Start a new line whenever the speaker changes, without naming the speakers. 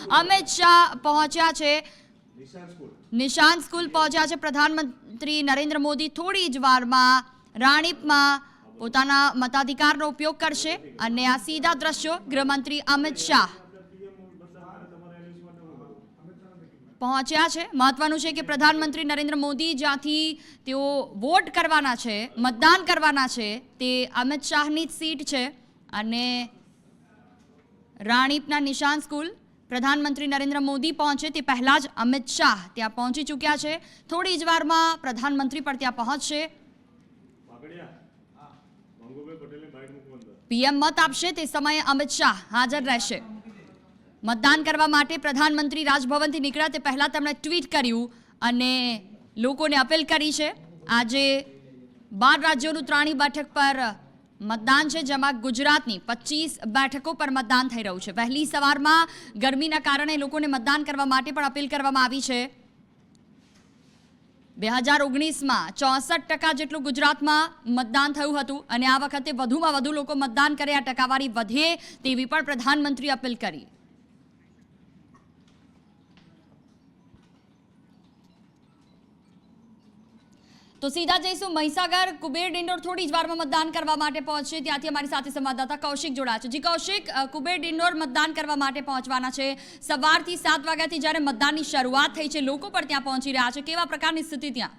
અમિત શાહ પહોંચ્યા છે, નિશાન સ્કૂલ પહોંચ્યા છે પ્રધાનમંત્રી નરેન્દ્ર મોદી થોડી જ વારમાં રાણીપમાં પોતાના મતાધિકારનો ઉપયોગ કરશે અને આ સીધા દ્રશ્યો ગૃહમંત્રી અમિત શાહ પહોંચ્યા છે। મહત્વનું છે કે પ્રધાનમંત્રી નરેન્દ્ર મોદી જ્યાંથી તેઓ વોટ કરવાના છે, મતદાન કરવાના છે, તે અમિત શાહની જ સીટ છે અને રાણીપના નિશાન સ્કૂલ પ્રધાનમંત્રી નરેન્દ્ર મોદી પહોંચે તે પહેલા જ અમિત શાહ ત્યાં પહોંચી ચૂક્યા છે। થોડી જ વારમાં પ્રધાનમંત્રી પણ ત્યાં પહોંચશે। પીએમ મત આપશે તે સમયે અમિત શાહ હાજર રહેશે। મતદાન કરવા માટે પ્રધાનમંત્રી રાજભવનથી નીકળ્યા તે પહેલા તેમણે ટ્વીટ કર્યું અને લોકોને અપીલ કરી છે। આજે 12 રાજ્યોનું 3 બેઠક પર મતદાન છે, જેમાં ગુજરાતની 25 બેઠકો પર મતદાન થઈ રહ્યું છે। વહેલી સવારમાં ગરમીના કારણે લોકોને મતદાન કરવા માટે પણ અપીલ કરવામાં આવી છે। 2019માં 64% જેટલું ગુજરાતમાં મતદાન થયું હતું અને આ વખતે વધુમાં વધુ લોકો મતદાન કરે, આ ટકાવારી વધે તેવી પણ પ્રધાનમંત્રી અપીલ કરી। તો સીધા જઈશું મહીસાગર। કુબેર ડિંડોર થોડી જ વારમાં મતદાન કરવા માટે પહોંચશે, ત્યાંથી અમારી સાથે સંવાદદાતા કૌશિક જોડાયા છે। જી કૌશિક, કુબેર ડિંડોર મતદાન કરવા માટે પહોંચવાના છે। સવારથી 7 વાગ્યાથી જ્યારે મતદાનની શરૂઆત થઈ છે, લોકો પણ ત્યાં પહોંચી રહ્યા છે, કેવા પ્રકારની સ્થિતિ ત્યાં?